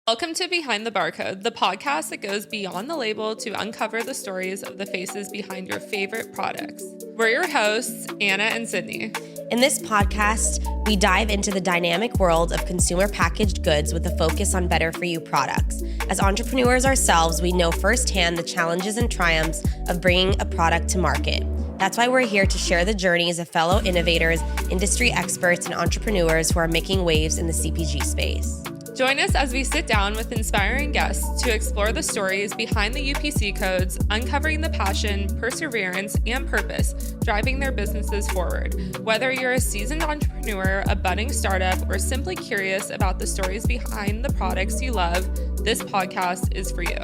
Welcome to Behind the Barcode, the podcast that goes beyond the label to uncover the stories of the faces behind your favorite products. We're your hosts, Anna and Sydney. In this podcast, we dive into the dynamic world of consumer packaged goods with a focus on better-for-you products. As entrepreneurs ourselves, we know firsthand the challenges and triumphs of bringing a product to market. That's why we're here to share the journeys of fellow innovators, industry experts, and entrepreneurs who are making waves in the CPG space. Join us as we sit down with inspiring guests to explore the stories behind the UPC codes, uncovering the passion, perseverance, and purpose driving their businesses forward. Whether you're a seasoned entrepreneur, a budding startup, or simply curious about the stories behind the products you love, this podcast is for you.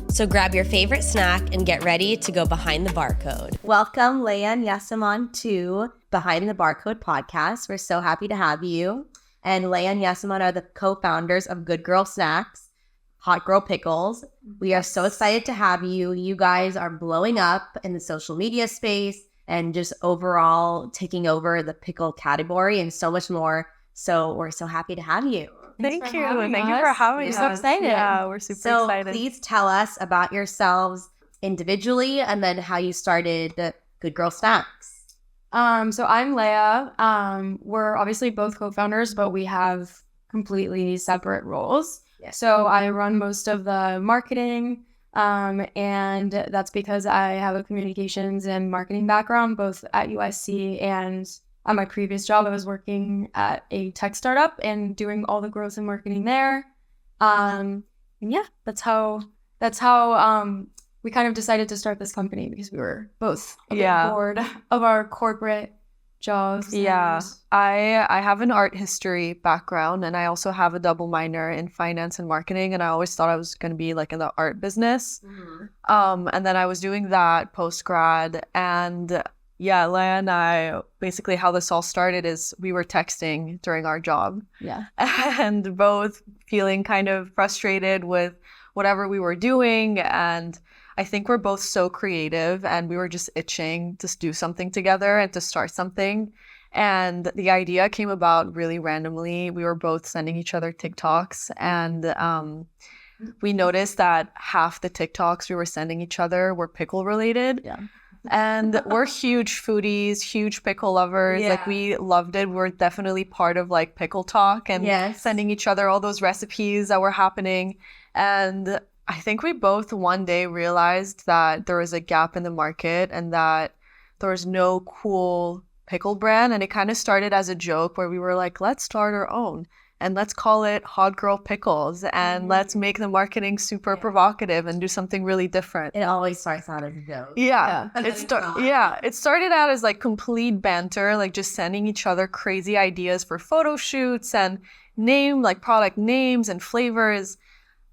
So grab your favorite snack and get ready to go behind the barcode. Welcome, Leah and Yasaman, to Behind the Barcode podcast. We're so happy to have you. And Leah and Yasaman are the co-founders of Good Girl Snacks, Hot Girl Pickles. We are so excited to have you. You guys are blowing up in the social media space and just overall taking over the pickle category and so much more. So we're so happy to have you. Thank you for having us. We're so excited. Yeah, we're super excited. So please tell us about yourselves individually and then how you started the Good Girl Snacks. So I'm Leah. We're obviously both co-founders, but we have completely separate roles. Yeah. So I run most of the marketing, and that's because I have a communications and marketing background, both at USC and at my previous job. I was working at a tech startup and doing all the growth and marketing there. And yeah, that's how we kind of decided to start this company because we were both bored of our corporate jobs. Yeah, I have an art history background, and I also have a double minor in finance and marketing, and I always thought I was going to be like in the art business. Mm-hmm. And then I was doing that post-grad, and yeah, Leah and I, basically how this all started is we were texting during our job. Yeah. And both feeling kind of frustrated with whatever we were doing, and I think we're both so creative and we were just itching to do something together and to start something. And the idea came about really randomly. We were both sending each other TikToks, and we noticed that half the TikToks we were sending each other were pickle related. Yeah. And we're huge foodies, huge pickle lovers. Yeah. Like, we loved it. We're definitely part of like pickle talk and sending each other all those recipes that were happening. And I think we both one day realized that there was a gap in the market and that there was no cool pickle brand. And it kind of started as a joke where we were like, let's start our own and let's call it Hot Girl Pickles, and let's make the marketing super provocative and do something really different. It always starts out as a joke. Yeah. It started out as like complete banter, like just sending each other crazy ideas for photo shoots and product names and flavors.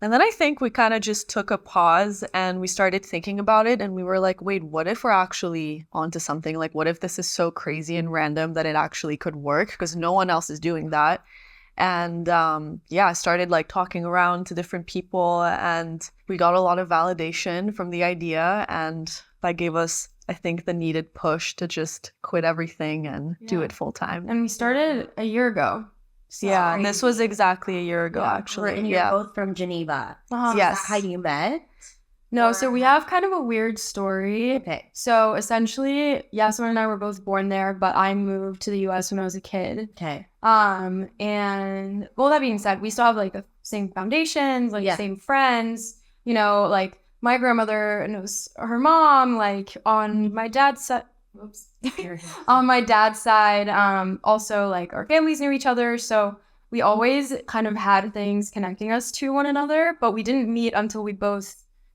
And then I think we kind of just took a pause and we started thinking about it, and we were like, wait, what if we're actually onto something? Like, what if this is so crazy and random that it actually could work? Because no one else is doing that. And I started like talking around to different people, and we got a lot of validation from the idea, and that gave us, I think, the needed push to just quit everything and do it full time. And we started a year ago. Yeah, and this was exactly a year ago, actually. And you're both from Geneva. Yes. Is that how you met? No, so we have kind of a weird story. Okay. So essentially, Yasaman and I were both born there, but I moved to the US when I was a kid. Okay. And well, that being said, we still have like the same foundations, like same friends. You know, like my grandmother knows her mom, like on my dad's side. On my dad's side, also like our families knew each other, so we always kind of had things connecting us to one another, but we didn't meet until we both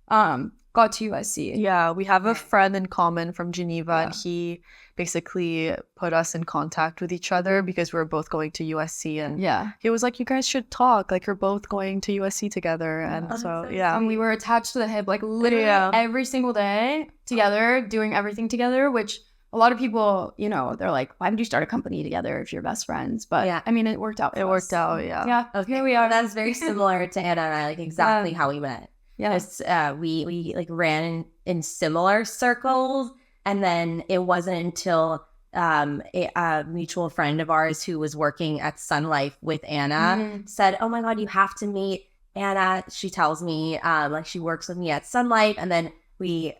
got to USC. Yeah, we have a friend in common from Geneva, and he basically put us in contact with each other because we were both going to USC, and he was like, you guys should talk, like you're both going to USC together. And and we were attached to the hip like literally every single day together, doing everything together, which a lot of people, you know, they're like, why did you start a company together if you're best friends? But I mean, it worked out. Yeah. Okay. Here we are. That's very similar to Anna and I, like exactly how we met. Yes. We like ran in similar circles, and then it wasn't until a mutual friend of ours who was working at Sun Life with Anna said, oh my God, you have to meet Anna, she tells me like she works with me at Sunlight, and then we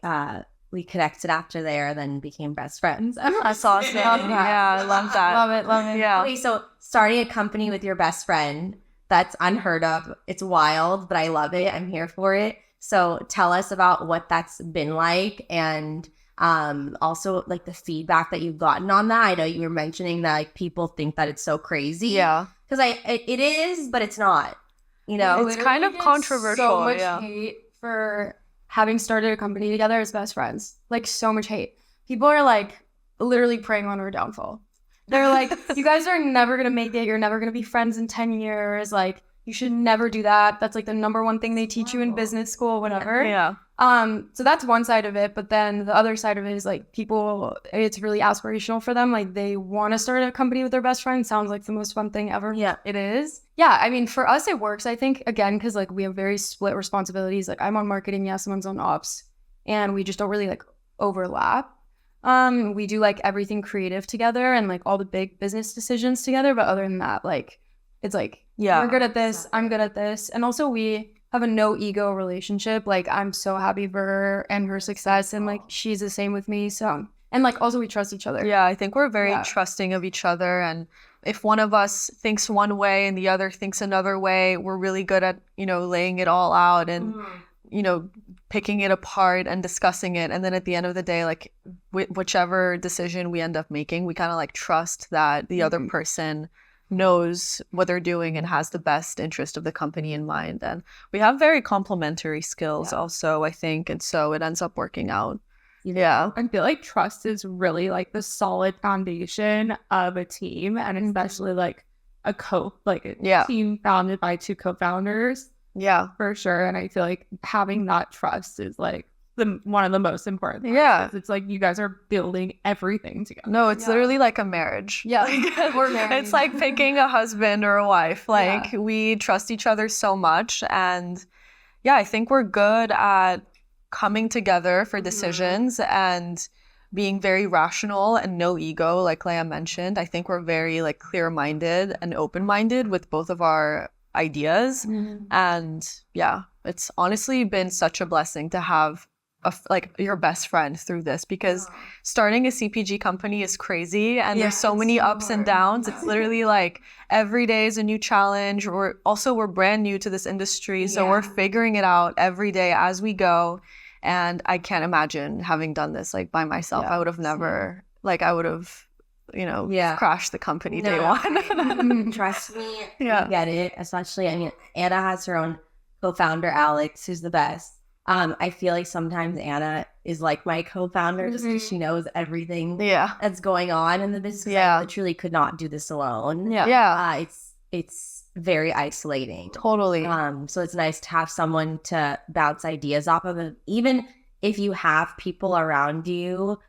connected after there, and then became best friends. That's awesome. Yeah, I love that. Love it. Yeah. Okay, so starting a company with your best friend, that's unheard of. It's wild, but I love it. I'm here for it. So tell us about what that's been like, and also like the feedback that you've gotten on that. I know you were mentioning that like people think that it's so crazy. Yeah. Because it is, but it's not. You know, It's kind of Literally get controversial, So much yeah. hate for having started a company together as best friends. Like, so much hate. People are like literally preying on our downfall. They're like, you guys are never gonna make it. You're never gonna be friends in 10 years. Like, you should never do that. That's like the number one thing they teach you in business school, whatever. Yeah. So that's one side of it, but then the other side of it is like people, it's really aspirational for them. Like, they want to start a company with their best friend. Sounds like the most fun thing ever. Yeah. It is. Yeah, I mean, for us it works, I think, again, because like we have very split responsibilities. Like, I'm on marketing, Yasaman's on ops, and we just don't really like overlap. We do like everything creative together and like all the big business decisions together, but other than that, like, it's like, Yeah. you're good at this, I'm good at this. And also we have a no ego relationship. Like, I'm so happy for her and her success, and like she's the same with me. So, and like also we trust each other. Yeah, I think we're very Yeah. trusting of each other, and if one of us thinks one way and the other thinks another way, we're really good at, laying it all out and picking it apart and discussing it. And then at the end of the day, like whichever decision we end up making, we kind of like trust that the other person knows what they're doing and has the best interest of the company in mind. And we have very complementary skills also, I think, and so it ends up working out. Yeah. I feel like trust is really like the solid foundation of a team, and especially like a team founded by two co-founders. Yeah. For sure. And I feel like having that trust is like one of the most important things. Yeah. It's like you guys are building everything together. No, it's literally like a marriage. Yeah. We're married. It's like picking a husband or a wife. Like, we trust each other so much. And yeah, I think we're good at coming together for decisions and being very rational and no ego, like Leah mentioned. I think we're very like clear-minded and open-minded with both of our ideas. And yeah, it's honestly been such a blessing to have your best friend through this, because starting a CPG company is crazy, and there's so many ups and downs. It's literally like every day is a new challenge. We're brand new to this industry, so we're figuring it out every day as we go. And I can't imagine having done this like by myself. I would have never crashed the company day one. Trust me, Yeah. I get it. Especially, I mean, Anna has her own co-founder, Alex, who's the best. I feel like sometimes Anna is like my co-founder just because she knows everything that's going on in the business. Yeah. I literally could not do this alone. It's very isolating. Totally. So it's nice to have someone to bounce ideas off of. And even if you have people around you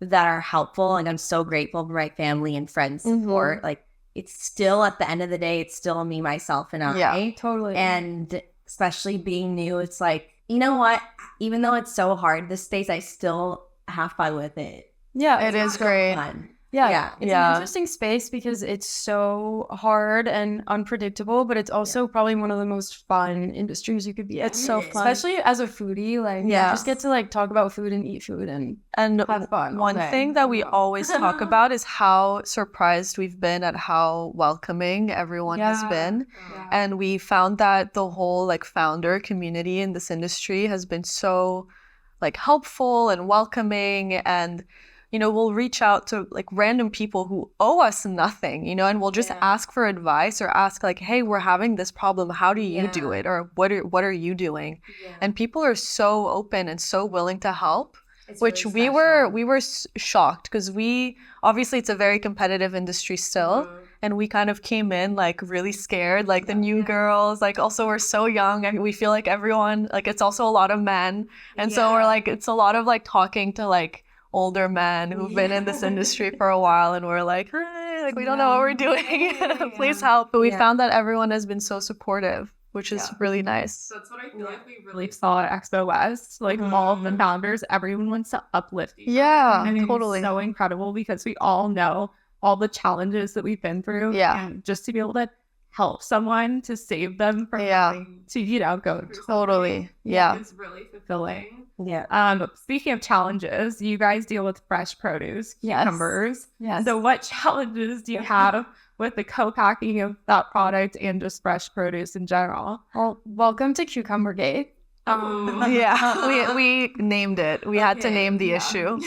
that are helpful, like I'm so grateful for my family and friends support. Like, it's still, at the end of the day, it's still me, myself, and I. Yeah, totally. And especially being new, it's like, you know what? Even though it's so hard, this space, I still have fun with it. Yeah, it is great. Fun. Yeah. It's an interesting space because it's so hard and unpredictable, but it's also probably one of the most fun industries you could be in. It's so fun. Especially as a foodie, like you just get to like talk about food and eat food and have fun. One thing that we always talk about is how surprised we've been at how welcoming everyone has been. And we found that the whole like founder community in this industry has been so like helpful and welcoming, and we'll reach out to like random people who owe us nothing, and we'll just ask for advice or ask like, hey, we're having this problem. How do you do it? Or what are you doing? And people are so open and so willing to help, which we were shocked, because obviously it's a very competitive industry still. And we kind of came in like really scared, like the new girls, like also we're so young and we feel like everyone, like it's also a lot of men. And so we're like, it's a lot of like talking to like older men who've been in this industry for a while, and we're like, hey, like we don't know what we're doing. Please help. But we found that everyone has been so supportive, which is really nice. That's what I feel like we really saw at Expo West. Like all of the founders, everyone wants to uplift each other. Yeah, And totally. It's so incredible because we all know all the challenges that we've been through. Yeah. And just to be able to help someone to save them from having to, go through Totally. Yeah. It's really fulfilling. Yeah. Speaking of challenges, you guys deal with fresh produce, cucumbers. Yes. So what challenges do you have with the co-packing of that product and just fresh produce in general? Well, welcome to Cucumber Gate. Yeah. We named it. We had to name the issue.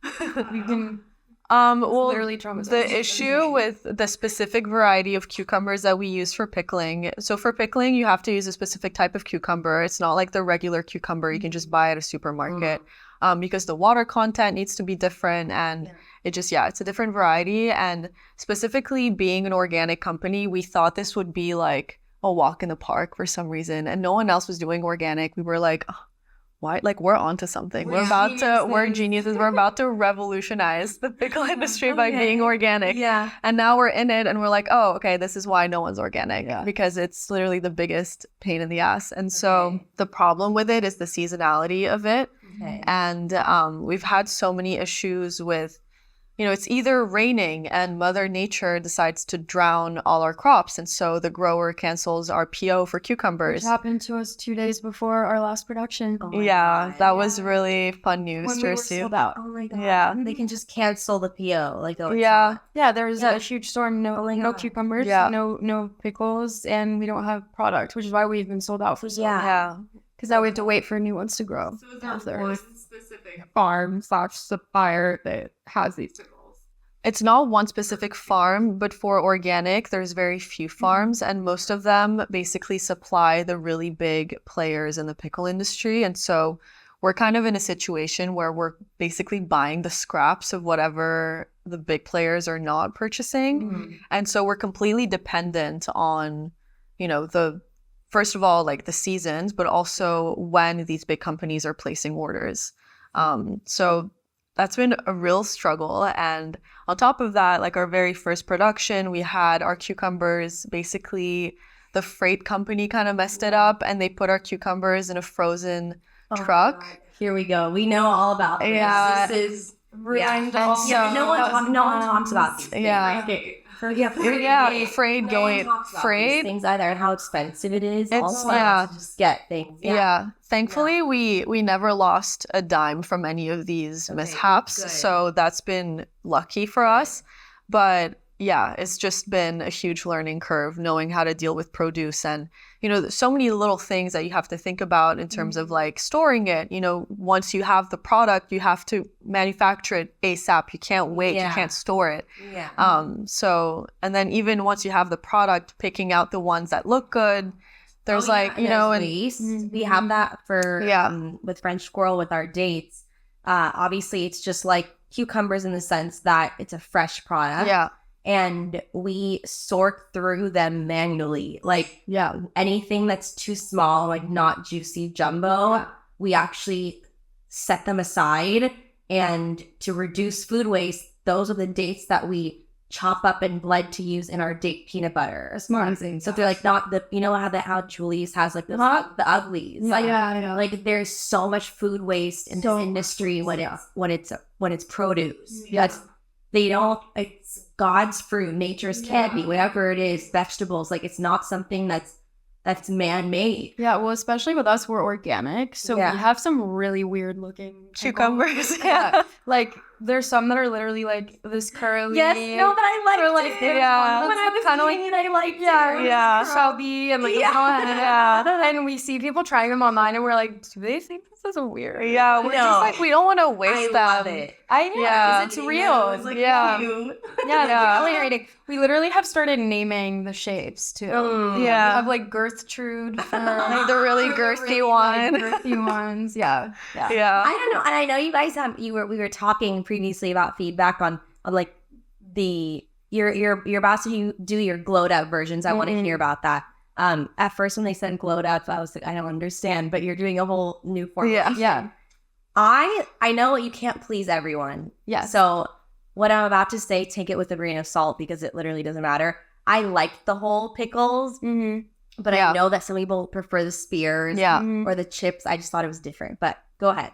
We can Well, literally traumatized. the issue with the specific variety of cucumbers that we use for pickling. So for pickling, you have to use a specific type of cucumber. It's not like the regular cucumber you can just buy at a supermarket, because the water content needs to be different, and it's a different variety. And specifically being an organic company, we thought this would be like a walk in the park for some reason, and no one else was doing organic. We were like, oh, why? Like, we're onto something. We're geniuses. We're about to revolutionize the pickle industry by being organic. Yeah. And now we're in it, and we're like, oh, okay, this is why no one's organic, because it's literally the biggest pain in the ass. And so the problem with it is the seasonality of it. Okay. And we've had so many issues with, it's either raining and Mother Nature decides to drown all our crops. And so the grower cancels our PO for cucumbers. Which happened to us 2 days before our last production. Oh my God. That was really fun news When to we were receive. sold out. Oh my God. Yeah. They can just cancel the PO. Like, oh, it's Yeah. Yeah, there was a huge storm. No cucumbers. Yeah. No pickles, and we don't have product, which is why we've been sold out for so long. Yeah. Because now we have to wait for new ones to grow. So is there one specific farm/supplier that has these pickles? It's not one specific farm, but for organic, there's very few farms, and most of them basically supply the really big players in the pickle industry. And so we're kind of in a situation where we're basically buying the scraps of whatever the big players are not purchasing. And so we're completely dependent on, first of all, like the seasons, but also when these big companies are placing orders. So that's been a real struggle. And on top of that, like our very first production, we had our cucumbers, basically the freight company kind of messed it up, and they put our cucumbers in a frozen truck. Here we go. We know all about this. Yeah. This is Ruined yeah. all- Yeah, no one talks about these things. Yeah. Freight going, freight. Things either, and how expensive it is. It's- Also, yeah. to just get things. Yeah. Thankfully, we never lost a dime from any of these mishaps. good. So that's been lucky for us. But yeah, it's just been a huge learning curve knowing how to deal with produce. And, there's so many little things that you have to think about in terms of like storing it. Once you have the product, you have to manufacture it ASAP. You can't wait. Yeah. You can't store it. Yeah. And then even once you have the product, picking out the ones that look good, there's and waste. We have that for with French squirrel with our dates. Obviously, it's just like cucumbers in the sense that it's a fresh product. yeah. And we sort through them manually. Like anything that's too small, like not juicy jumbo, we actually set them aside. And to reduce food waste, those are the dates that we chop up and blend to use in our date peanut butter. Amazing. So they're like not the, how Julie's has like the uglies. Like, I know. like there's so much food waste in this industry when it's produce. Yeah. It's God's fruit, nature's candy, whatever it is, vegetables. Like it's not something that's man-made. Yeah, well, especially with us, we're organic, so we have some really weird looking Cucumbers. Yeah, like there's some that are literally like this curly. Yes, no, but I like or like it. there's Yeah. one When I was kind of eating it, I liked Yeah. chubby and like and we see people trying them online, and we're like, do they think this is weird? Yeah, we're just like, we don't want to waste them. love it. I know, Yeah. 'cause it's real. It's like yeah. cute. Yeah, really irritating. We literally have started naming the shapes too. Mm. We Yeah. have like Gertrude for Like the really girthy one. girthy ones. Yeah. Yeah. I don't know, and I know you guys we were talking previously about feedback on like you're about to do your glowed up versions. I want to hear about that. At first when they said glowed up, I was like, I don't understand, but you're doing a whole new formulation. Yeah. I know you can't please everyone. Yeah. So what I'm about to say, take it with a grain of salt because it literally doesn't matter. I liked the whole pickles, but I know that some people prefer the spears or the chips. I just thought it was different. But go ahead.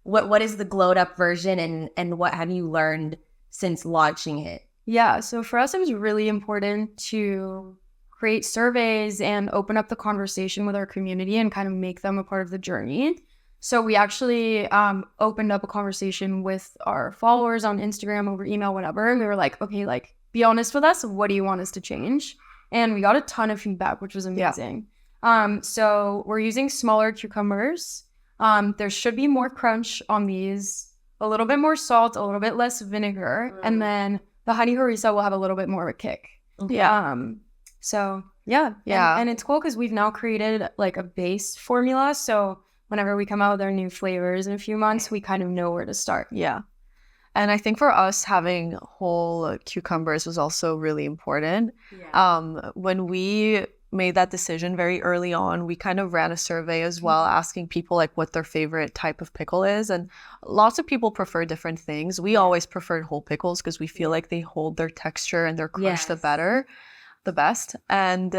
What is the glowed up version and what have you learned since launching it? Yeah. So for us, it was really important to create surveys and open up the conversation with our community and kind of make them a part of the journey. So we actually opened up a conversation with our followers on Instagram, over email, whatever. And we were like, okay, like, be honest with us. What do you want us to change? And we got a ton of feedback, which was amazing. So we're using smaller cucumbers. There should be more crunch on these, a little bit more salt, a little bit less vinegar. And then the honey harissa will have a little bit more of a kick. So yeah. And it's cool because we've now created like a base formula. So whenever we come out with our new flavors in a few months, we kind of know where to start. Yeah. And I think for us, having whole cucumbers was also really important. When we made that decision very early on, we kind of ran a survey as well, asking people like what their favorite type of pickle is. And lots of people prefer different things. We always preferred whole pickles because we feel like they hold their texture and their crunch the best. And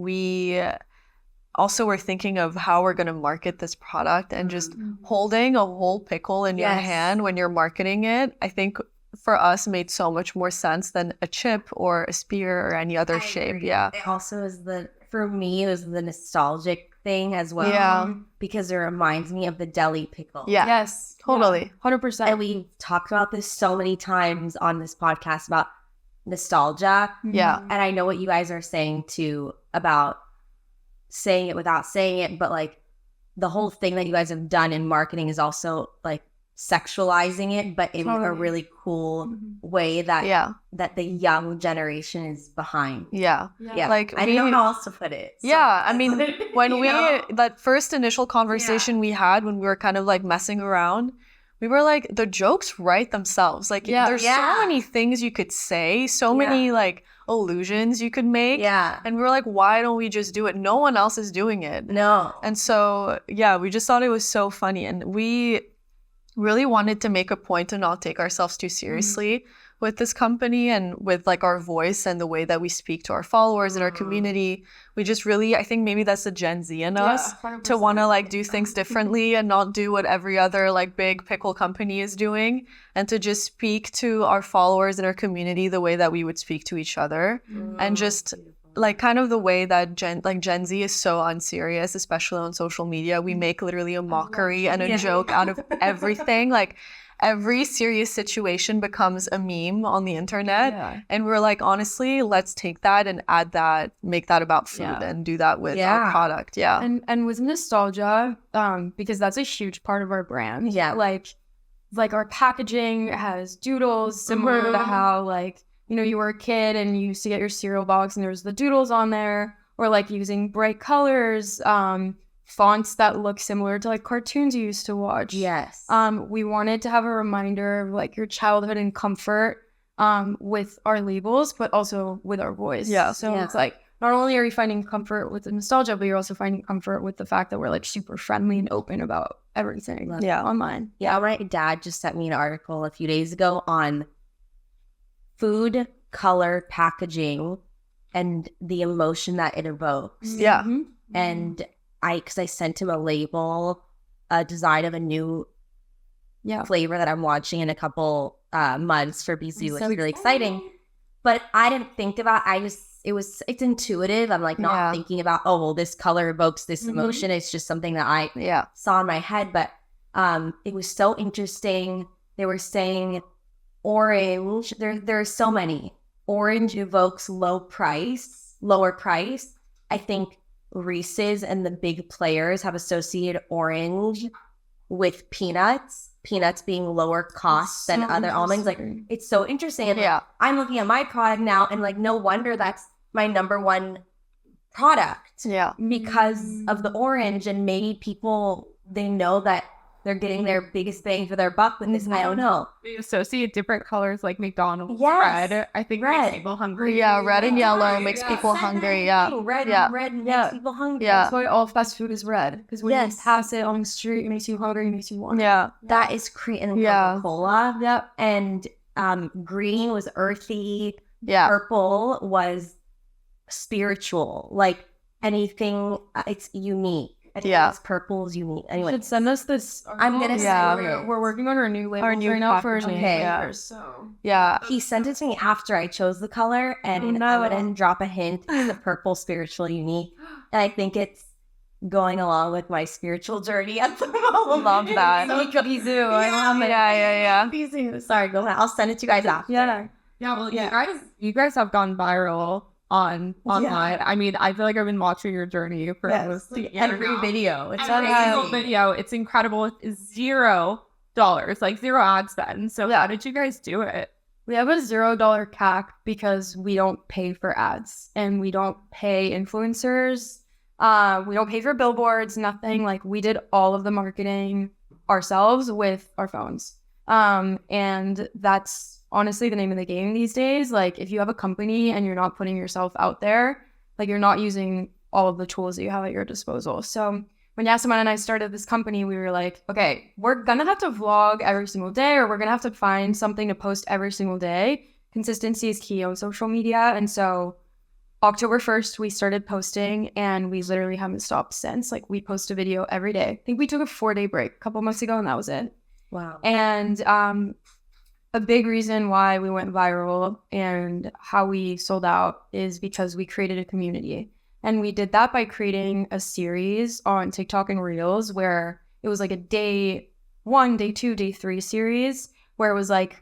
we also were thinking of how we're going to market this product, and just holding a whole pickle in your hand when you're marketing it, I think for us made so much more sense than a chip or a spear or any other shape. Yeah. It also is for me, it was the nostalgic thing as well. Because it reminds me of the deli pickle. Yeah. Yes. Totally. 100%. And we've talked about this so many times on this podcast about nostalgia. Yeah. And I know what you guys are saying too about saying it without saying it, but like the whole thing that you guys have done in marketing is also like sexualizing it, but in a really cool way that that the young generation is behind. Like I don't know how else to put it. So. I mean, when that first initial conversation we had when we were kind of like messing around, we were like, the jokes write themselves. Like there's so many things you could say, so many like illusions you could make. And we were like, why don't we just do it? No one else is doing it. No. And so, we just thought it was so funny. And we really wanted to make a point to not take ourselves too seriously with this company and with like our voice and the way that we speak to our followers and our community. We just really, I think maybe that's the Gen Z in us 100%. to want to like do things differently and not do what every other like big pickle company is doing, and to just speak to our followers and our community the way that we would speak to each other. And just like kind of the way that Gen Z is so unserious, especially on social media. We make literally a mockery and a joke out of everything. Like every serious situation becomes a meme on the internet. And we're like, honestly, let's take that and add that, make that about food and do that with our product. And with nostalgia, because that's a huge part of our brand. Like our packaging has doodles, similar to how like, you know, you were a kid and you used to get your cereal box and there's the doodles on there, or like using bright colors, fonts that look similar to like cartoons you used to watch. We wanted to have a reminder of like your childhood and comfort with our labels, but also with our voice. So it's like, not only are you finding comfort with the nostalgia, but you're also finding comfort with the fact that we're like super friendly and open about everything online. My dad just sent me an article a few days ago on food, color, packaging, and the emotion that it evokes. And because I sent him a label, a design of a new flavor that I'm launching in a couple months for BC, which is really exciting. But I didn't think about, it's intuitive. I'm like not thinking about, oh, well, this color evokes this emotion. It's just something that I saw in my head. But it was so interesting. They were saying orange, there are so many. Orange evokes lower price. I think Reese's and the big players have associated orange with peanuts being lower cost than other almonds. Like it's so interesting. And I'm looking at my product now and like no wonder that's my number one product. Because of the orange, and maybe people, they know that they're getting their biggest bang for their buck with this. I don't know. We associate different colors like McDonald's. Red, I think makes people hungry. Red and yellow makes people hungry. Red makes people hungry. That's why all fast food is red. Because when you pass it on the street, it makes you hungry, it makes you want. That is creating Coca-Cola. And green was earthy. Purple was spiritual. Like anything, it's unique. I think Yeah. it's purple's unique. You Anyway, should send us this. I'm gonna Yeah. send it. We're working on our new labels new right now for packaging. Okay. Yeah. so Yeah. He sent it to me after I chose the color, and Oh, no. I wouldn't drop a hint. It's the purple spiritual unique, and I think it's going along with my spiritual journey at the moment. Love that. So Bizu, I love it. Yeah. Bizu. Sorry, go ahead. I'll send it to you guys after. Yeah. Yeah, well, Yeah. you guys have gone viral online. Yeah. I mean, I feel like I've been watching your journey for Yes. almost a year Every now. video. It's Every single amazing. video, it's incredible. It's $0, like zero ad spend. So how did you guys do it? We have a $0 CAC because we don't pay for ads and we don't pay influencers. We don't pay for billboards, nothing. Like we did all of the marketing ourselves with our phones. And that's honestly the name of the game these days. Like if you have a company and you're not putting yourself out there, like you're not using all of the tools that you have at your disposal. So when Yasaman and I started this company, we were like, okay, we're gonna have to vlog every single day, or we're gonna have to find something to post every single day. Consistency is key on social media. And so October 1st, we started posting and we literally haven't stopped since. Like we post a video every day. I think we took a 4-day break a couple months ago and that was it. Wow. And a big reason why we went viral and how we sold out is because we created a community. And we did that by creating a series on TikTok and Reels where it was like a day 1, day 2, day 3 series where it was like,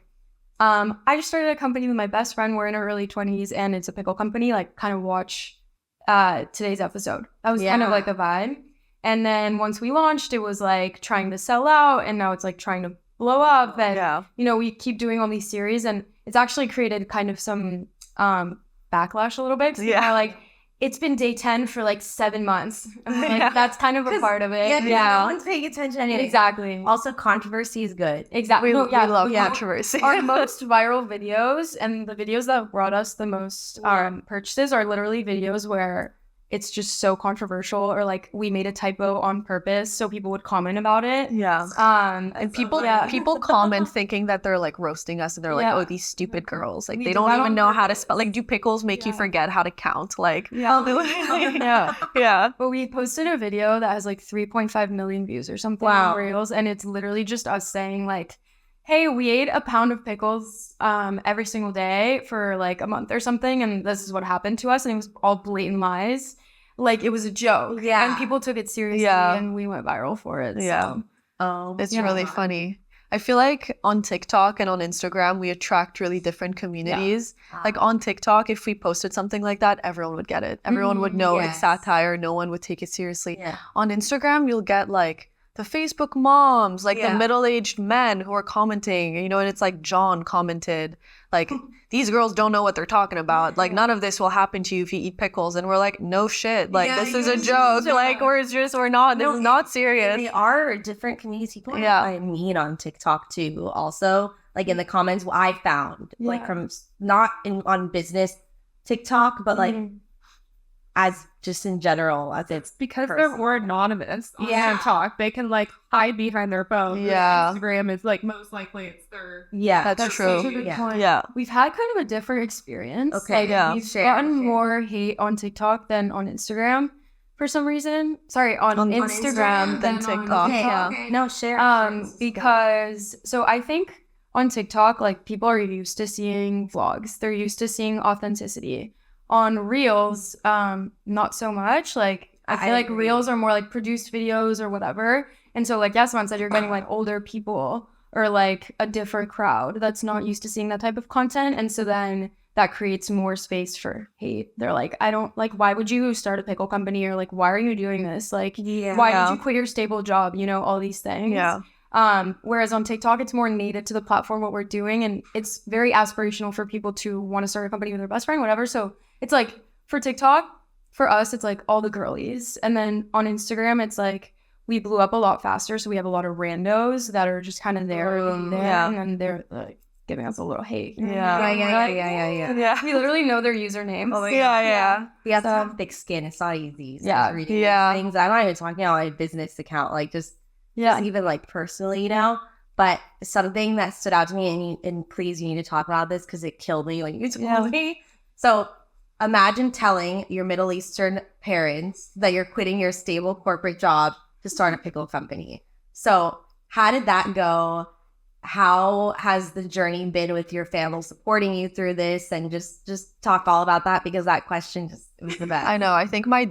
I just started a company with my best friend. We're in our early 20s and it's a pickle company. Like kind of watch today's episode. That was kind of like the vibe. And then once we launched, it was like trying to sell out and now it's like trying to blow up. And, you know, we keep doing all these series and it's actually created kind of some backlash a little bit. Yeah. Like, it's been day 10 for like 7 months. Like, that's kind of a part of it. Yeah. No one's paying attention anyway. Exactly. Also, controversy is good. Exactly. We love controversy. Our most viral videos and the videos that brought us the most purchases are literally videos where it's just so controversial or like we made a typo on purpose so people would comment about it. Yeah. And people comment thinking that they're like roasting us and they're like, oh, these stupid girls. Like they don't even know how to spell. Like, do pickles make you forget how to count? Like, yeah. But we posted a video that has like 3.5 million views or something on Reels, and it's literally just us saying like, hey, we ate a pound of pickles every single day for like a month or something, and this is what happened to us, and it was all blatant lies. Like, it was a joke. Yeah. And people took it seriously, and we went viral for it. Yeah. So. It's really funny. I feel like on TikTok and on Instagram, we attract really different communities. Yeah. Like on TikTok, if we posted something like that, everyone would get it. Everyone would know it's satire. No one would take it seriously. Yeah. On Instagram, you'll get like the Facebook moms, like the middle-aged men who are commenting, you know, and it's like John commented, like, these girls don't know what they're talking about. Like, none of this will happen to you if you eat pickles. And we're like, no shit. Like, this is a joke. Like, we're not, this is not serious. They are different communities. People I meet on TikTok too. Also, like in the comments, I found like from not on business TikTok, but like as just in general, as it's because they're more anonymous on TikTok. They can like hide behind their phone. Yeah. Instagram is like most likely it's their that's true. Such a good point. Yeah. We've had kind of a different experience. Okay. Like, we've gotten more hate on TikTok than on Instagram for some reason. Sorry, on Instagram than TikTok. Okay. No, share. Because so I think on TikTok, like people are used to seeing vlogs. They're used to seeing authenticity. On Reels, not so much. Like I feel like Reels are more like produced videos or whatever. And so like Yasaman said, you're getting like older people or like a different crowd that's not used to seeing that type of content. And so then that creates more space for hate. They're like, I don't like, why would you start a pickle company? Or like, why are you doing this? Like, why did you quit your stable job? You know, all these things. Yeah. Whereas on TikTok, it's more native to the platform, what we're doing. And it's very aspirational for people to want to start a company with their best friend, whatever. So it's like for TikTok, for us, it's like all the girlies. And then on Instagram, it's like we blew up a lot faster. So we have a lot of randos that are just kind of there. And then they're like giving us a little hate. Yeah. We literally know their username. Oh We have to have thick skin. It's not easy. Things. I'm not even talking about my business account. Like just even like personally, you know. But something that stood out to me, and please, you need to talk about this because it killed me when you told me. So imagine telling your Middle Eastern parents that you're quitting your stable corporate job to start a pickle company. So how did that go? How has the journey been with your family supporting you through this? And just talk all about that, because that question just, it was the best. I know. I think my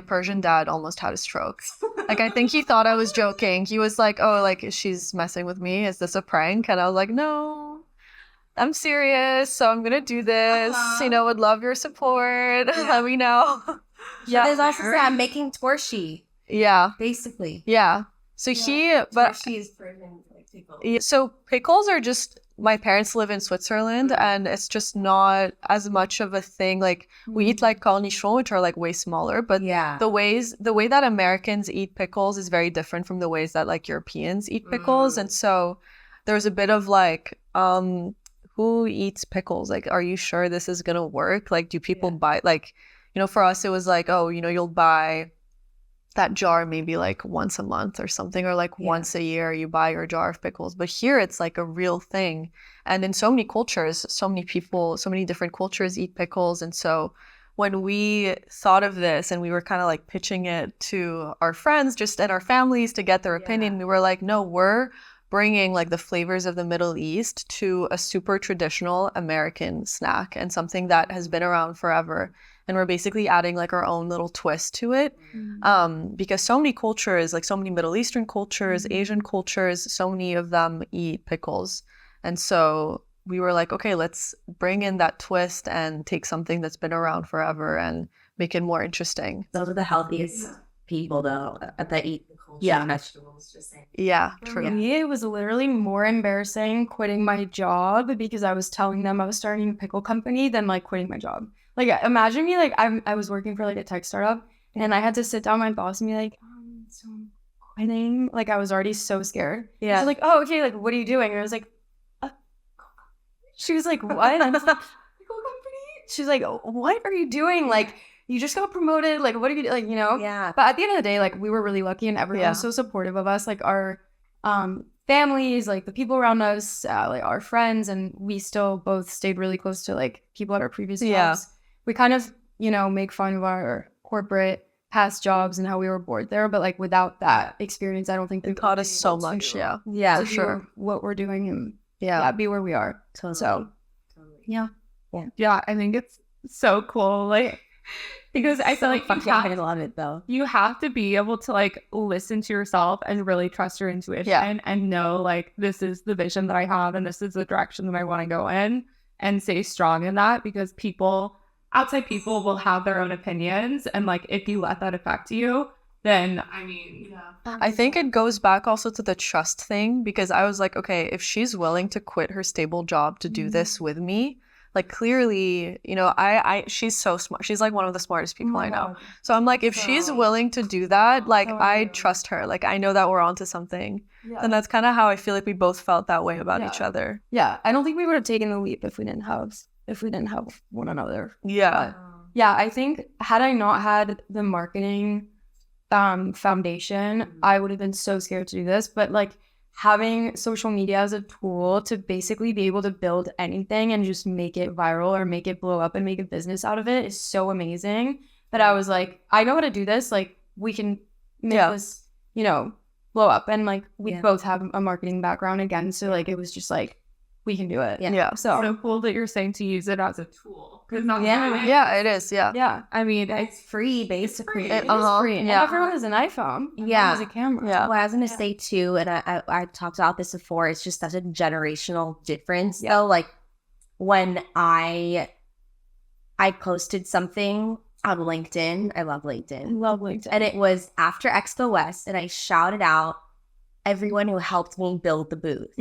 Persian dad almost had a stroke. Like, I think he thought I was joking. He was like, oh, like, she's messing with me. Is this a prank? And I was like, no, I'm serious. So I'm going to do this. You know, would love your support. Let me know. Yeah. There's also I'm making torshi. Yeah. Basically. Yeah. So Torshi is Persian, like pickles. Yeah, so pickles are just, my parents live in Switzerland, and it's just not as much of a thing. Like, we eat like cornichons, which are like way smaller, but the way that Americans eat pickles is very different from the ways that like Europeans eat pickles. And so there's a bit of like, who eats pickles? Like, are you sure this is gonna work? Like, do people buy, like, you know, for us it was like, oh, you know, you'll buy that jar maybe like once a month or something, or like once a year you buy your jar of pickles. But here it's like a real thing. And in so many cultures, so many people, so many different cultures eat pickles. And so when we thought of this and we were kind of like pitching it to our friends just and our families to get their opinion, we were like, no, we're bringing like the flavors of the Middle East to a super traditional American snack and something that has been around forever. And we're basically adding like our own little twist to it. Because so many cultures, like so many Middle Eastern cultures, Asian cultures, so many of them eat pickles. And so we were like, okay, let's bring in that twist and take something that's been around forever and make it more interesting. Those are the healthiest people, though, that eat vegetables. Just saying. Yeah, true. For me, it was literally more embarrassing quitting my job because I was telling them I was starting a pickle company than like quitting my job. Like, imagine me, like, I was working for like a tech startup, and I had to sit down with my boss and be like, so I'm quitting. Like, I was already so scared. Yeah. I was like, oh, okay, like, what are you doing? And I was like, she was like, what? And I was like, pickle company? She's like, what are you doing? Like, you just got promoted. Like, what are you, like, you know? Yeah. But at the end of the day, like, we were really lucky, and everyone was so supportive of us. Like, our families, like the people around us, like our friends, and we still both stayed really close to like people at our previous jobs. We kind of, you know, make fun of our corporate past jobs and how we were bored there, but like without that experience, I don't think it taught us so much. Yeah, for sure. What we're doing and be where we are. So yeah, I think it's so cool, like, because I feel like I love it though. You have to be able to like listen to yourself and really trust your intuition and know like this is the vision that I have and this is the direction that I want to go in, and stay strong in that, because outside people will have their own opinions, and like if you let that affect you, then I mean, I think it goes back also to the trust thing, because I was like, okay, if she's willing to quit her stable job to do this with me, like clearly, you know, she's so smart. She's like one of the smartest people I know. So I'm like, if she's willing to do that, like I trust her. Like I know that we're onto something. And that's kind of how I feel like we both felt that way about each other. Yeah, I don't think we would have taken the leap if we didn't have one another. Yeah. Yeah, I think had I not had the marketing foundation, I would have been so scared to do this. But like having social media as a tool to basically be able to build anything and just make it viral or make it blow up and make a business out of it is so amazing. That I was like, I know how to do this. Like we can make this, you know, blow up. And like we both have a marketing background again. So like it was just like, we can do it. Yeah. So cool that you're saying to use it as a tool. Yeah, it is. Yeah. Yeah. I mean, it's free basically. It is free. And everyone has an iPhone. Everyone has a camera. Yeah. Well, I was gonna say too, and I talked about this before, it's just such a generational difference though. Like when I posted something on LinkedIn, I love LinkedIn. And it was after Expo West, and I shouted out everyone who helped me build the booth,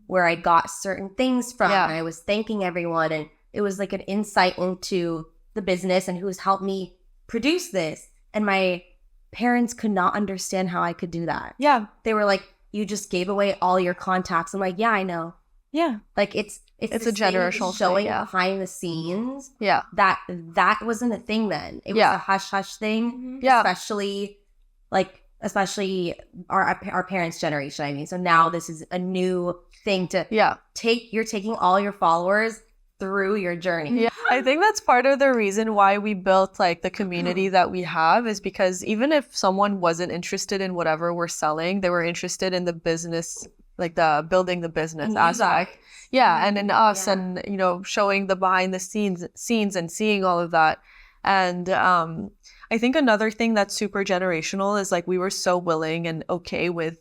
where I got certain things from. And I was thanking everyone, and it was like an insight into the business and who's helped me produce this. And my parents could not understand how I could do that. Yeah. They were like, you just gave away all your contacts. I'm like, yeah, I know. Yeah. Like it's a generational showing behind the scenes. Yeah. That wasn't a thing then. It was a hush hush thing. Yeah. Especially our parents' generation. I mean, so now this is a new thing to you're taking all your followers, through your journey. Yeah, I think that's part of the reason why we built like the community that we have, is because even if someone wasn't interested in whatever we're selling, they were interested in the business, like the building the business aspect. Yeah, and in us, and you know, showing the behind the scenes and seeing all of that. And I think another thing that's super generational is like we were so willing and okay with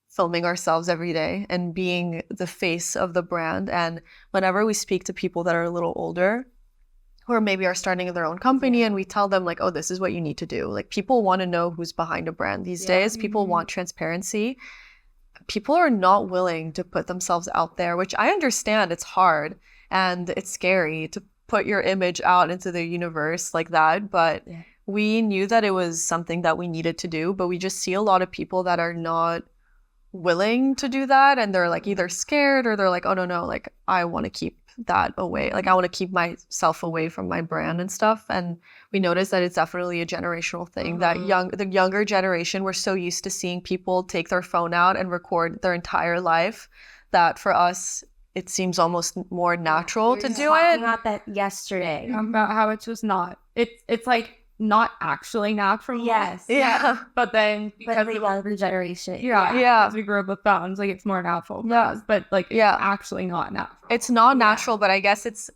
filming ourselves every day and being the face of the brand. And whenever we speak to people that are a little older, or maybe are starting their own company, and we tell them like, oh, this is what you need to do. Like, people want to know who's behind a brand these days. People want transparency. People are not willing to put themselves out there, which I understand. It's hard and it's scary to put your image out into the universe like that. But we knew that it was something that we needed to do. But we just see a lot of people that are not willing to do that, and they're like either scared or they're like, oh no, like I want to keep that away, like I want to keep myself away from my brand and stuff. And we noticed that it's definitely a generational thing, that the younger generation, we're so used to seeing people take their phone out and record their entire life, that for us it seems almost more natural to do it. About that yesterday. About how it's just not. It's like not actually natural. Yes. Yeah. But then But the younger generation. yeah, Yeah. as we grew up with phones, like it's more natural. Yeah. But like it's actually not natural. It's not natural, but I guess it's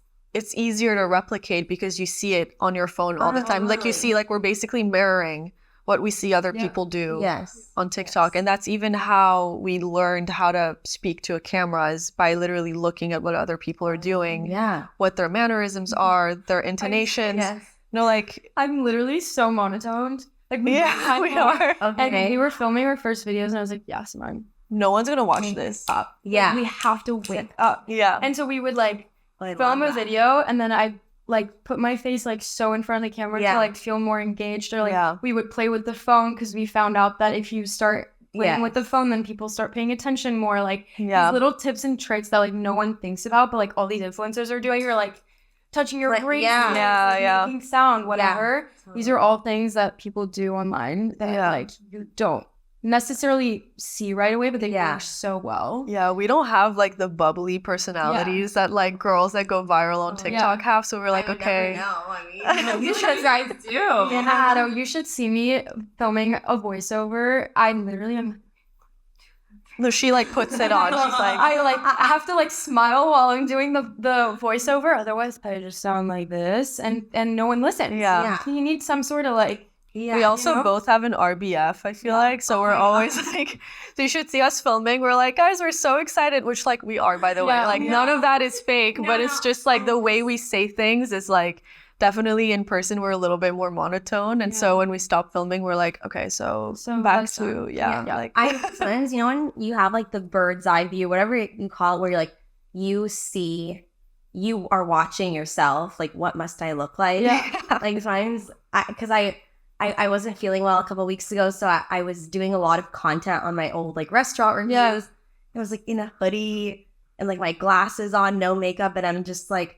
easier to replicate because you see it on your phone all the time. Like you see, like we're basically mirroring what we see other people do on TikTok. And that's even how we learned how to speak to a camera, is by literally looking at what other people are doing, what their mannerisms are, their intonations. No, like I'm literally so monotoned. Like we are. And we were filming our first videos, and I was like, Yasaman, no one's gonna watch this. Yeah. we have to wake up. Yeah. And so we would like film a video, and then I like put my face like so in front of the camera to like feel more engaged, or like we would play with the phone, because we found out that if you start playing with the phone, then people start paying attention more. Like these little tips and tricks that like no one thinks about, but like all these influencers are doing. You're like touching your brain, making sound, whatever. These are all things that people do online that like you don't necessarily see right away, but they work so well. Yeah, we don't have like the bubbly personalities that like girls that go viral on TikTok have. So we're like, okay. You should guys do. No, you should see me filming a voiceover. I literally am. No, she like puts it on. She's like, I have to like smile while I'm doing the voiceover. Otherwise, I just sound like this, and no one listens. Yeah. You need some sort of like. Yeah, we also both have an RBF, I feel like. So we're always like, so you should see us filming. We're like, guys, we're so excited, which like we are, by the way. Like none of that is fake, but it's just like the way we say things is like, definitely in person we're a little bit more monotone. And so when we stop filming, we're like, okay, so back to, like. I sometimes, you know, when you have like the bird's eye view, whatever you call it, where you're like, you are watching yourself, like, what must I look like? Like sometimes, because I wasn't feeling well a couple of weeks ago, so I was doing a lot of content on my old like restaurant reviews. I was like in a hoodie and like my glasses on, no makeup, and I'm just like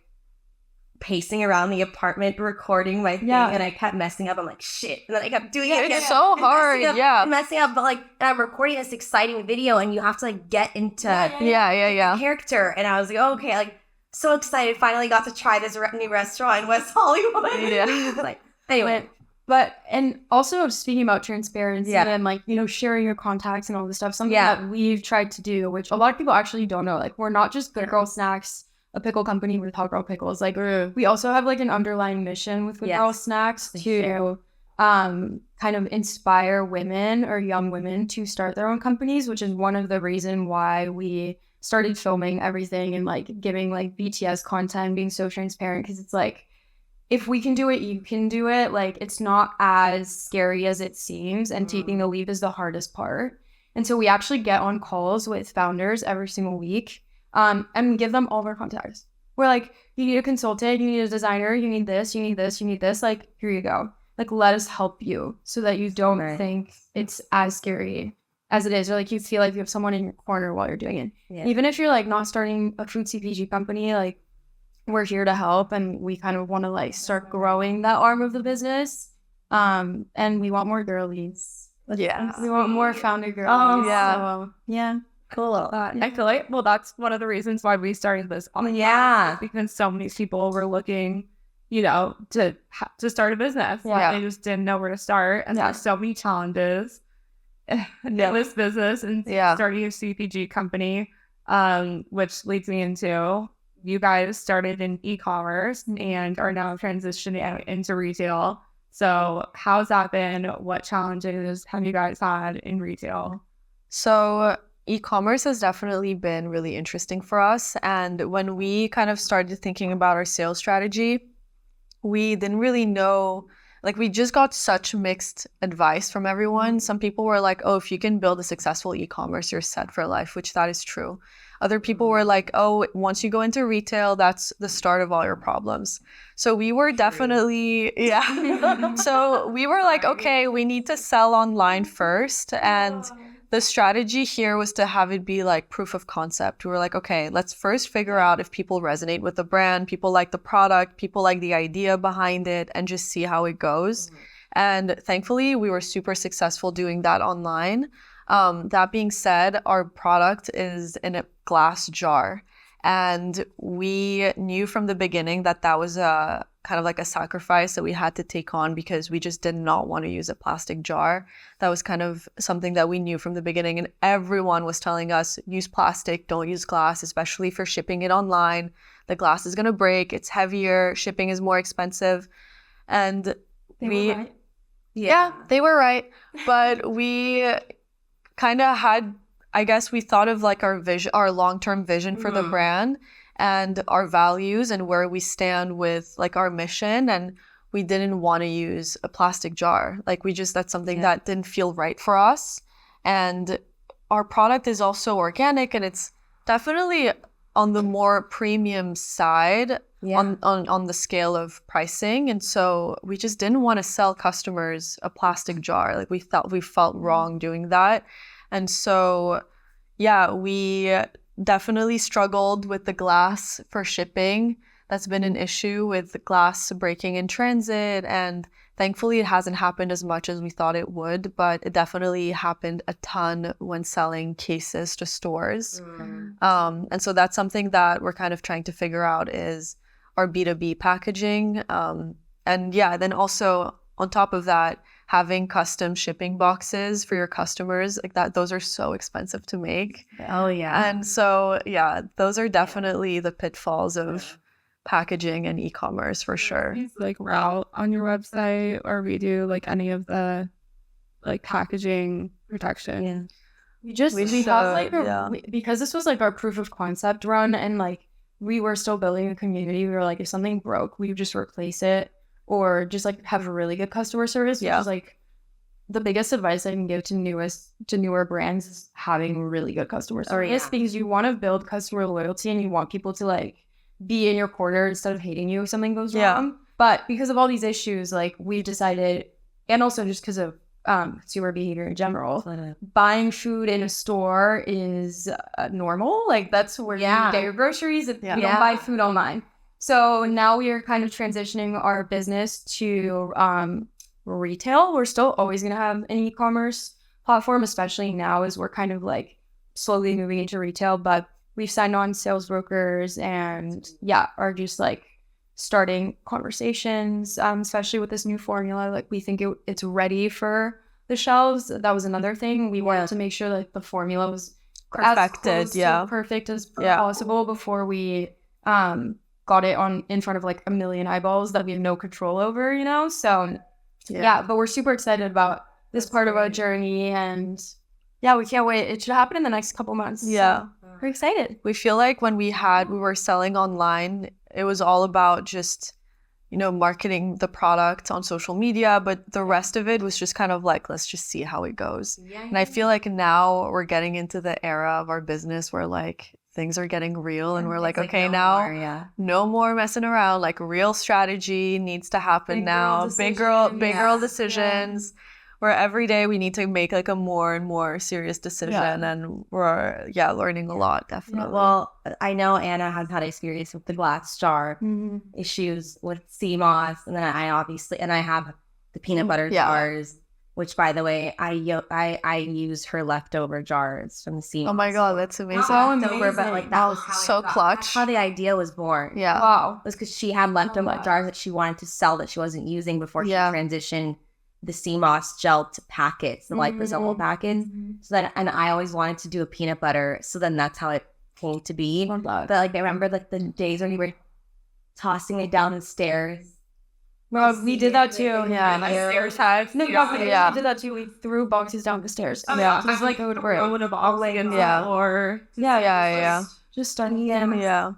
pacing around the apartment recording my thing, and I kept messing up. I'm like, shit, and then I kept doing it. It's so hard, messing up, but like, and I'm recording this exciting video, and you have to like get into character. And I was like, oh, okay, like so excited, finally got to try this new restaurant in West Hollywood. Like, anyway. But, and also speaking about transparency and like, you know, sharing your contacts and all this stuff, something that we've tried to do, which a lot of people actually don't know. Like, we're not just Good Girl Snacks, a pickle company with Hot Girl Pickles. Like, we also have like an underlying mission with Good Girl Snacks to kind of inspire women or young women to start their own companies, which is one of the reasons why we started filming everything and like giving like BTS content, being so transparent, because it's like, if we can do it, you can do it. Like, it's not as scary as it seems, and taking the leap is the hardest part. And so we actually get on calls with founders every single week, and give them all of our contacts. We're like, you need a consultant, you need a designer, you need this, you need this, you need this. Like, here you go. Like, let us help you so that you don't think it's as scary as it is, or like you feel like you have someone in your corner while you're doing it. Even if you're like not starting a food CPG company, like, we're here to help, and we kind of want to like start growing that arm of the business. And we want more girlies. We want more founder girlies. So, Cool. I feel like, well, that's one of the reasons why we started this podcast. Yeah. Because so many people were looking, to start a business. Yeah. They just didn't know where to start. And there's so many challenges in this business and starting a CPG company, which leads me into you guys started in e-commerce and are now transitioning into retail. So how's that been? What challenges have you guys had in retail? So e-commerce has definitely been really interesting for us. And when we kind of started thinking about our sales strategy, we didn't really know, like we just got such mixed advice from everyone. Some people were like, oh, if you can build a successful e-commerce, you're set for life, which that is true. Other people were like, oh, once you go into retail, that's the start of all your problems. So we were definitely, So we were like, okay, we need to sell online first. And the strategy here was to have it be like proof of concept. We were like, okay, let's first figure out if people resonate with the brand, people like the product, people like the idea behind it, and just see how it goes. And thankfully, we were super successful doing that online. That being said, our product is in a glass jar. And we knew from the beginning that that was a kind of like a sacrifice that we had to take on because we just did not want to use a plastic jar. That was kind of something that we knew from the beginning. And everyone was telling us, use plastic, don't use glass, especially for shipping it online. The glass is going to break. It's heavier. Shipping is more expensive. And they were right. But we kind of had, I guess we thought of like our vision, our long-term vision for the brand and our values and where we stand with like our mission. And we didn't want to use a plastic jar. Like that's something that didn't feel right for us. And our product is also organic and it's definitely on the more premium side on the scale of pricing. And so we just didn't want to sell customers a plastic jar. Like we felt wrong doing that. And so, we definitely struggled with the glass for shipping. That's been an issue with the glass breaking in transit. And thankfully, it hasn't happened as much as we thought it would, but it definitely happened a ton when selling cases to stores. And so that's something that we're kind of trying to figure out is our B2B packaging. Then also on top of that, having custom shipping boxes for your customers like that, those are so expensive to make. Oh yeah. And so those are definitely the pitfalls of packaging and e-commerce for sure. Like route on your website or redo like any of the like packaging protection. Because this was like our proof of concept run and like we were still building a community. We were like, if something broke, we would just replace it. Or just like have a really good customer service, which is like the biggest advice I can give to newer brands is having really good customer service because you want to build customer loyalty and you want people to like be in your corner instead of hating you if something goes wrong. But because of all these issues, like we've decided, and also just because of consumer behavior in general, buying food in a store is normal. Like that's where you get your groceries. You don't buy food online. So now we are kind of transitioning our business to retail. We're still always going to have an e-commerce platform, especially now as we're kind of like slowly moving into retail. But we've signed on sales brokers and are just like starting conversations, especially with this new formula. Like we think it's ready for the shelves. That was another thing. We wanted to make sure that the formula was perfected, as perfect as possible before we got it in front of like a million eyeballs that we have no control over, So but we're super excited about this part of our journey and we can't wait. It should happen in the next couple months. So we're excited. We feel like when we were selling online, it was all about just, marketing the product on social media, but the rest of it was just kind of like, let's just see how it goes. And I feel like now we're getting into the era of our business where like things are getting real and we're like, okay, no more messing around. Like real strategy needs to happen now. Big girl decisions. Where every day we need to make like a more and more serious decision and we're learning a lot, definitely. Well, I know Anna has had experience with the glass jar issues with sea moss, and then I have the peanut butter jars which by the way, I use her leftover jars from the sea. Oh my God, that's amazing. Leftover, but like that was how so it got- clutch. that's how the idea was born. Yeah. Wow. It was because she had leftover jars that she wanted to sell that she wasn't using before she transitioned the sea moss gel to packets, the liposomal packets. So that, and I always wanted to do a peanut butter. So then that's how it came to be. But like I remember like the days when you were tossing it down the stairs. Well, we did that too. Yeah. My stairs had. No, yeah. We did that too. We threw boxes down the stairs. Yeah. Just like it would work. Or Yeah. Just starting Yeah.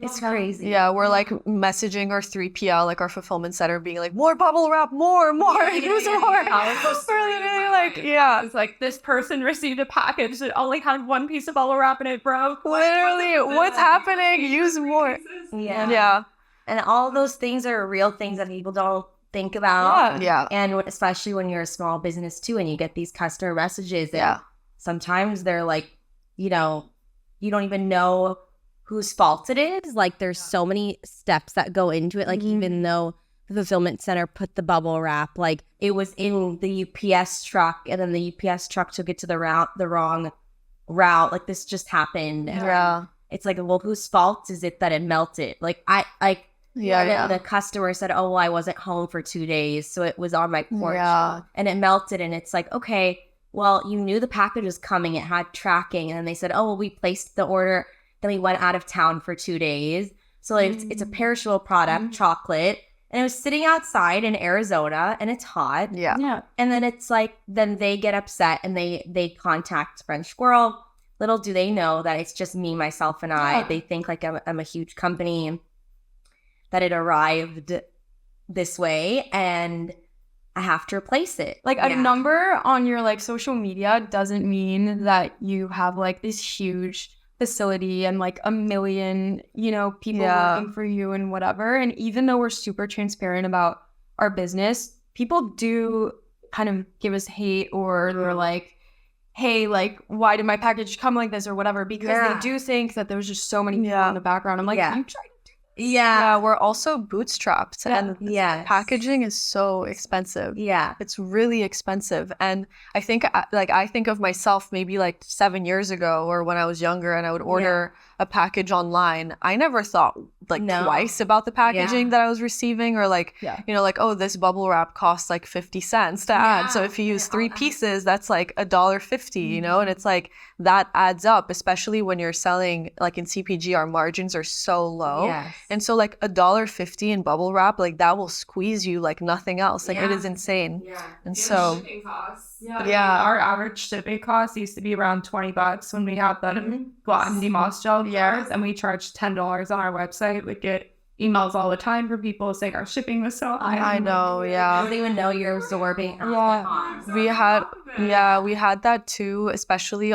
It's crazy. Yeah, we're like messaging our 3PL, like our fulfillment center, being like, more bubble wrap, more, use more. We're literally like, It's like this person received a package that only had one piece of bubble wrap and it broke. Literally, what's happening? Use more. Yeah. And all those things are real things that people don't think about. Yeah. And especially when you're a small business too, and you get these customer messages. And Yeah. sometimes they're like, you know, you don't even know whose fault it is. Like there's so many steps that go into it. Like even though the fulfillment center put the bubble wrap, like it was in the UPS truck, and then the UPS truck took it to the wrong route. Like this just happened. Yeah. It's like, well, whose fault is it that it melted? Like the customer said, oh, well, I wasn't home for 2 days, so it was on my porch and it melted. And it's like, okay, well, you knew the package was coming. It had tracking. And then they said, oh, well, we placed the order. Then we went out of town for 2 days. So like, it's a perishable product, chocolate. And it was sitting outside in Arizona and it's hot. Yeah. And then it's like, then they get upset and they contact French Squirrel. Little do they know that it's just me, myself, and I. They think like I'm a huge company, that it arrived this way and I have to replace it. Like a number on your like social media doesn't mean that you have like this huge facility and like a million, you know, people working for you and whatever. And even though we're super transparent about our business, people do kind of give us hate, or they're like, hey, like, why did my package come like this or whatever? Because they do think that there's just so many people in the background. I'm like, you tried to do Yeah, we're also bootstrapped, and Yes. packaging is so expensive. Yeah. It's really expensive. And I think I think of myself maybe like 7 years ago, or when I was younger and I would order a package online. I never thought like twice about the packaging that I was receiving, or like, you know, like, oh, this bubble wrap costs like 50 cents to add. So if you use 3 pieces, that's like $1.50, you know? And it's like, that adds up, especially when you're selling like in CPG, our margins are so low. Yes. And so like $1.50 in bubble wrap, like that will squeeze you like nothing else. Like it is insane. Yeah. And so shipping costs. Yeah. Our average shipping cost used to be around $20 when we had the glossy moss gel jars, and we charged $10 on our website. We'd get emails all the time from people saying our shipping was so high. I know, I don't even know you're absorbing. we had that too, especially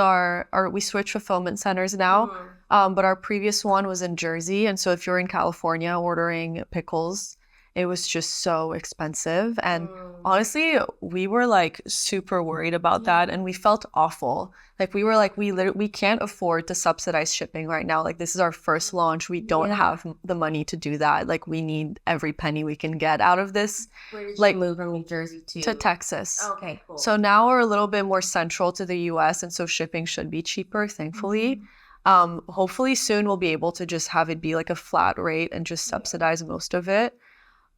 we switched fulfillment centers now. But our previous one was in Jersey, and so if you're in California ordering pickles, it was just so expensive. And honestly, we were like super worried about that, and we felt awful. Like we were like, we can't afford to subsidize shipping right now. Like this is our first launch. We don't have the money to do that. Like we need every penny we can get out of this. Where did like you move from New Jersey to Texas. Okay, cool. So now we're a little bit more central to the US, and so shipping should be cheaper, thankfully. Hopefully soon we'll be able to just have it be like a flat rate and just subsidize most of it.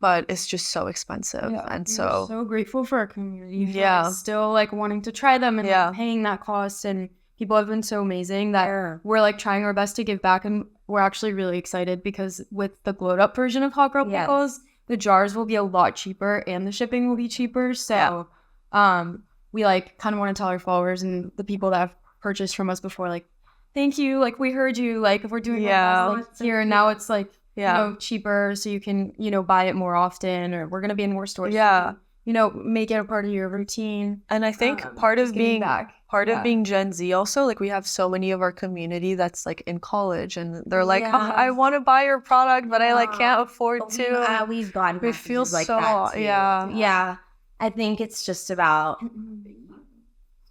But it's just so expensive. And we're so grateful for our community. For Yeah. like, still like wanting to try them and like, paying that cost. And people have been so amazing that we're like trying our best to give back. And we're actually really excited because with the glowed up version of Hot Girl Pickles, the jars will be a lot cheaper and the shipping will be cheaper. So we like kind of want to tell our followers and the people that have purchased from us before, like, thank you. Like we heard you. Like if we're doing like, here and now it's like, you know, cheaper, so you can, you know, buy it more often, or we're going to be in more stores. So you can, you know, make it a part of your routine. And I think part of being Gen Z also, like we have so many of our community that's like in college, and they're like, oh, I want to buy your product, but I like can't afford to. We've gotten we feel like so, that too. Yeah. I think it's just about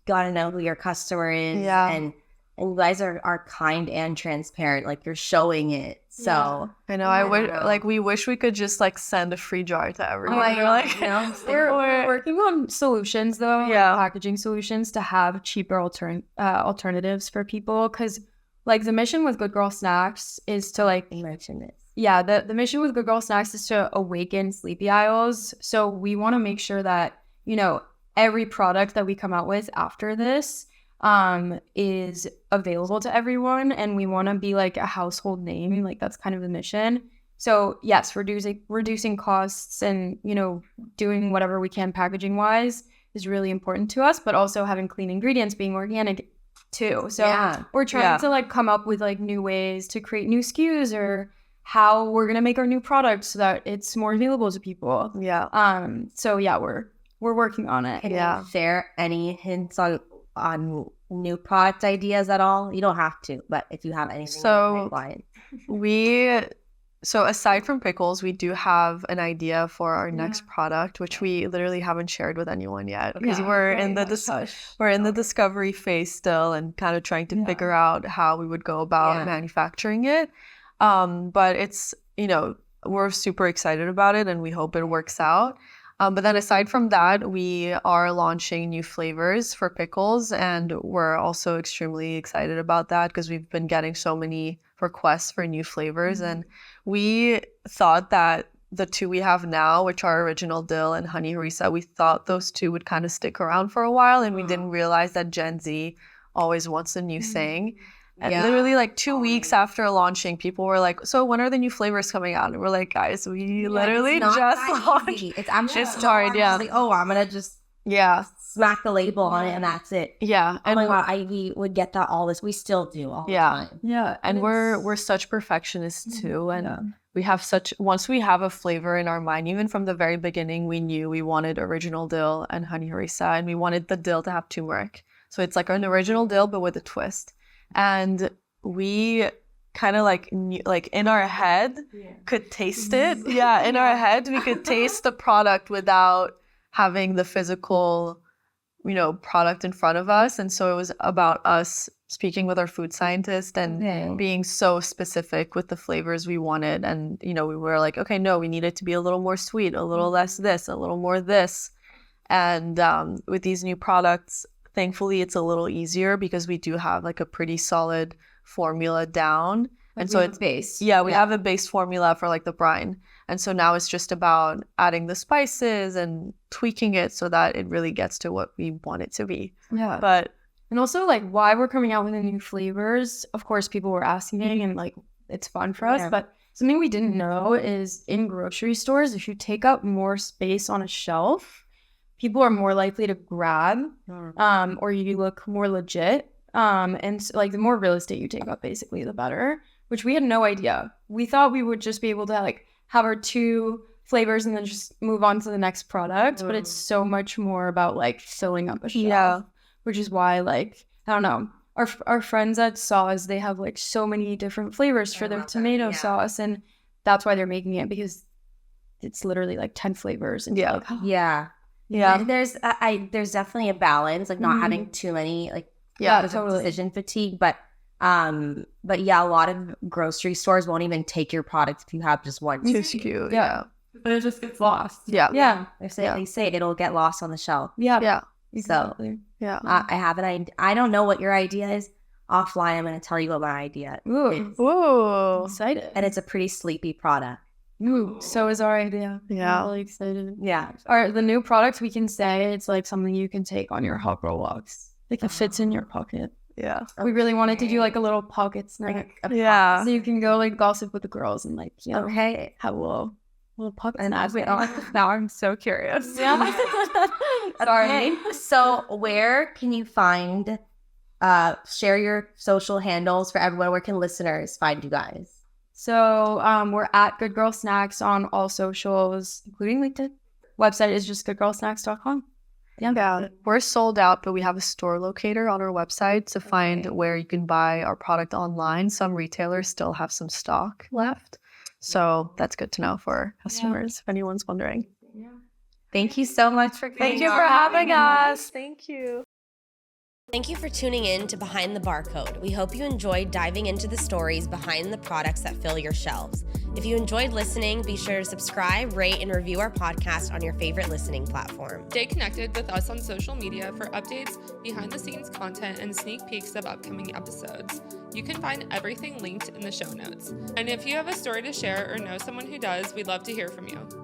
gotta know who your customer is and And you guys are kind and transparent. Like, you're showing it. So I know. We wish we could just like send a free jar to everyone. We're working on solutions though, packaging solutions to have cheaper alternatives for people. Because like the mission with Good Girl Snacks is to like the mission with Good Girl Snacks is to awaken sleepy aisles. So we want to make sure that, you know, every product that we come out with after this is available to everyone, and we want to be like a household name. Like that's kind of the mission. So yes, reducing costs and, you know, doing whatever we can packaging wise is really important to us, but also having clean ingredients, being organic too. So we're trying to like come up with like new ways to create new SKUs or how we're gonna make our new product so that it's more available to people. We're working on it. Can you share any hints on new product ideas at all? You don't have to, but if you have anything in the pipeline. So aside from Pickles, we do have an idea for our next product, which we literally haven't shared with anyone yet because we're in the discovery phase still and kind of trying to figure out how we would go about manufacturing it. But it's, you know, we're super excited about it and we hope it works out. But then aside from that, we are launching new flavors for Pickles, and we're also extremely excited about that because we've been getting so many requests for new flavors. And we thought that the two we have now, which are Original Dill and Honey Harissa, we thought those two would kind of stick around for a while, and we didn't realize that Gen Z always wants a new thing. And literally like 2 weeks after launching, people were like, so when are the new flavors coming out? And we're like, guys, we literally just launched. It's actually it's hard, like, I'm gonna just smack the label on it and that's it. Yeah. Oh my God, we would get that we still do all the time. Yeah. And we're such perfectionists too. And we have once we have a flavor in our mind, even from the very beginning, we knew we wanted Original Dill and Honey Harissa, and we wanted the dill to have turmeric. So it's like an original dill, but with a twist. And we kind of like in our head could taste it. Yeah, in our head we could taste the product without having the physical, you know, product in front of us. And so it was about us speaking with our food scientist and being so specific with the flavors we wanted. And, you know, we were like, okay, no, we need it to be a little more sweet, a little less this, a little more this. And with these new products, thankfully, it's a little easier because we do have like a pretty solid formula down. And so it's base. Yeah, we have a base formula for like the brine. And so now it's just about adding the spices and tweaking it so that it really gets to what we want it to be. Yeah. And also like why we're coming out with the new flavors. Of course, people were asking and like it's fun for us. But something we didn't know is in grocery stores, if you take up more space on a shelf, people are more likely to grab, or you look more legit. And so, like the more real estate you take up, basically, the better, which we had no idea. We thought we would just be able to like have our two flavors and then just move on to the next product. But it's so much more about like filling up a shelf, which is why like, I don't know, our friends at Saws, they have like so many different flavors for their tomato sauce. And that's why they're making it, because it's literally like 10 flavors. And There's definitely a balance, like not having too many, like totally decision fatigue, but a lot of grocery stores won't even take your product if you have just one SKU. But it just gets lost. They say it'll get lost on the shelf. Exactly. So I have an idea. I don't know what your idea is. Offline, I'm going to tell you what my idea is. Ooh, excited. And it's a pretty sleepy product. Ooh, so is our idea. Yeah. I'm really excited. Yeah. The new products, we can say it's like something you can take on your hot girl walks. Like it fits in your pocket. Yeah. We really wanted to do like a little pocket snack. Yeah. So you can go like gossip with the girls and like, you know, have a little pocket snack. Now I'm so curious. Yeah. Sorry. So where can you find, share your social handles for everyone? Where can listeners find you guys? So we're at Good Girl Snacks on all socials, including LinkedIn. Website is just goodgirlsnacks.com. Yeah, we're sold out, but we have a store locator on our website to find where you can buy our product online. Some retailers still have some stock left. So that's good to know for our customers, if anyone's wondering. Thank you so much for coming. Thank you for having us. Thank you. Thank you for tuning in to Behind the Barcode. We hope you enjoyed diving into the stories behind the products that fill your shelves. If you enjoyed listening, be sure to subscribe, rate, and review our podcast on your favorite listening platform. Stay connected with us on social media for updates, behind-the-scenes content, and sneak peeks of upcoming episodes. You can find everything linked in the show notes. And if you have a story to share or know someone who does, we'd love to hear from you.